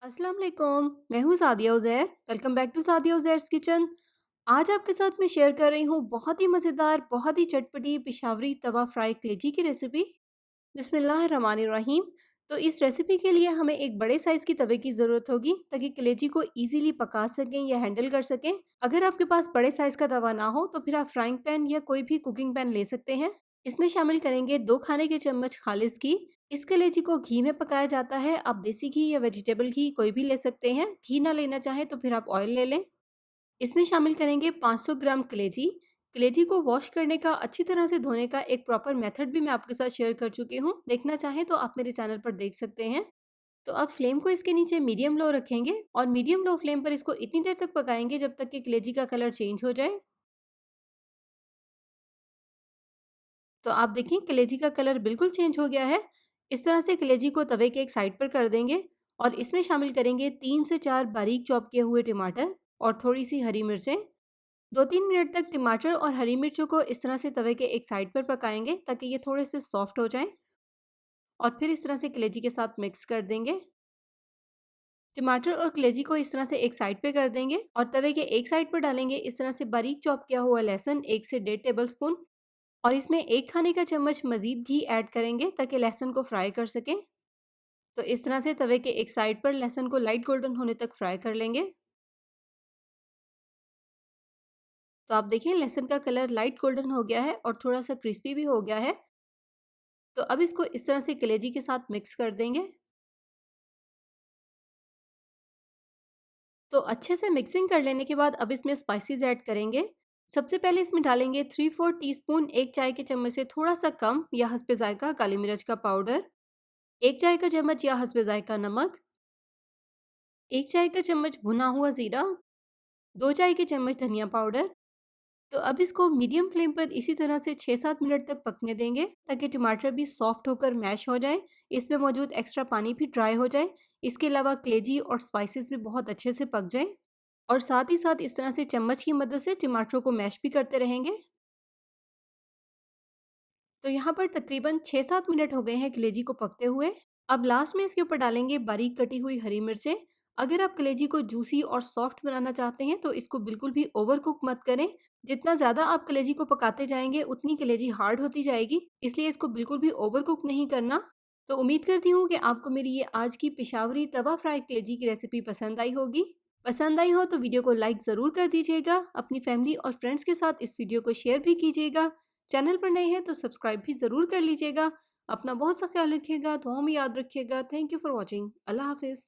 अस्सलाम वालेकुम। मैं हूँ Sadia Uzair. Welcome back to Sadia Uzair's kitchen. आज आपके साथ मैं शेयर कर रही हूँ बहुत ही मज़ेदार, बहुत ही चटपटी पेशावरी तवा फ्राई कलेजी की रेसिपी। बिस्मिल्लाहिर्रहमानिर्रहीम। तो इस रेसिपी के लिए हमें एक बड़े साइज़ की तवे की ज़रूरत होगी ताकि कलेजी को ईज़िली पका सकें या हैंडल कर सकें। अगर आपके पास बड़े साइज़ का तवा ना हो तो फिर आप फ्राइंग पैन या कोई भी कुकिंग पैन ले सकते हैं। इसमें शामिल करेंगे 2 खाने के चम्मच खालिस घी। इस कलेजी को घी में पकाया जाता है। आप देसी घी या वेजिटेबल घी कोई भी ले सकते हैं। घी ना लेना चाहें तो फिर आप ऑयल ले लें। इसमें शामिल करेंगे 500 ग्राम कलेजी। कलेजी को वॉश करने का, अच्छी तरह से धोने का एक प्रॉपर मेथड भी मैं आपके साथ शेयर कर चुकी हूँ। देखना चाहें तो आप मेरे चैनल पर देख सकते हैं। तो अब फ्लेम को इसके नीचे मीडियम लो रखेंगे और मीडियम लो फ्लेम पर इसको इतनी देर तक पकाएंगे जब तक कि कलेजी का कलर चेंज हो जाए। तो आप देखिए कलेजी का कलर बिल्कुल चेंज हो गया है। इस तरह से कलेजी को तवे के एक साइड पर कर देंगे और इसमें शामिल करेंगे 3 से 4 बारीक चॉप किए हुए टमाटर और थोड़ी-सी हरी मिर्चें। 2-3 मिनट तक टमाटर और हरी मिर्चों को इस तरह से तवे के एक साइड पर पकाएँगे ताकि ये थोड़े से सॉफ्ट हो जाएँ और फिर इस तरह से कलेजी के साथ मिक्स कर देंगे। टमाटर और कलेजी को इस तरह से एक साइड पे कर देंगे और तवे के एक साइड पर डालेंगे इस तरह से बारीक चॉप किया हुआ लहसुन 1 से डेढ़ टेबलस्पून और इसमें 1 खाने का चम्मच मज़ीद घी ऐड करेंगे ताकि लहसुन को फ्राई कर सकें। तो इस तरह से तवे के एक साइड पर लहसुन को लाइट गोल्डन होने तक फ्राई कर लेंगे। तो आप देखें लहसुन का कलर लाइट गोल्डन हो गया है और थोड़ा-सा क्रिस्पी भी हो गया है। तो अब इसको इस तरह से कलेजी के साथ मिक्स कर देंगे। तो अच्छे से मिक्सिंग कर लेने के बाद अब इसमें स्पाइसेस ऐड करेंगे। सबसे पहले इसमें डालेंगे 3/4 टीस्पून 1 चाय के चम्मच से थोड़ा-सा कम या हस्बे ज़ायक़ा काली मिर्च का पाउडर, 1 चाय का चम्मच या हस्बे ज़ायक़ा नमक, 1 चाय का चम्मच भुना हुआ ज़ीरा, 2 चाय के चम्मच धनिया पाउडर। तो अब इसको मीडियम फ्लेम पर इसी तरह से 6-7 मिनट तक पकने देंगे ताकि टमाटर भी सॉफ्ट होकर मैश हो जाए, इसमें मौजूद एक्स्ट्रा पानी भी ड्राई हो जाए। इसके अलावा कलेजी और स्पाइसेस भी बहुत अच्छे से पक जाएँ और साथ ही साथ इस तरह से चम्मच की मदद से टमाटरों को मैश भी करते रहेंगे। तो यहाँ पर तकरीबन 6-7 मिनट हो गए हैं कलेजी को पकते हुए। अब लास्ट में इसके ऊपर डालेंगे बारीक कटी हुई हरी मिर्चें। अगर आप कलेजी को जूसी और सॉफ्ट बनाना चाहते हैं तो इसको बिल्कुल भी ओवर कुक मत करें। जितना ज़्यादा आप कलेजी को पकाते जाएंगे उतनी कलेजी हार्ड होती जाएगी, इसलिए इसको बिल्कुल भी ओवर कुक नहीं करना। तो उम्मीद करती हूँ कि आपको मेरी ये आज की पेशावरी तवा फ्राई कलेजी की रेसिपी पसंद आई होगी। पसंद आई हो तो वीडियो को लाइक ज़रूर कर दीजिएगा। अपनी फैमिली और फ्रेंड्स के साथ इस वीडियो को शेयर भी कीजिएगा। चैनल पर नए हैं तो सब्सक्राइब भी ज़रूर कर लीजिएगा। अपना बहुत सा ख्याल रखिएगा, दुआओं में याद रखिएगा। Thank you for watching. Allah हाफ़िज़।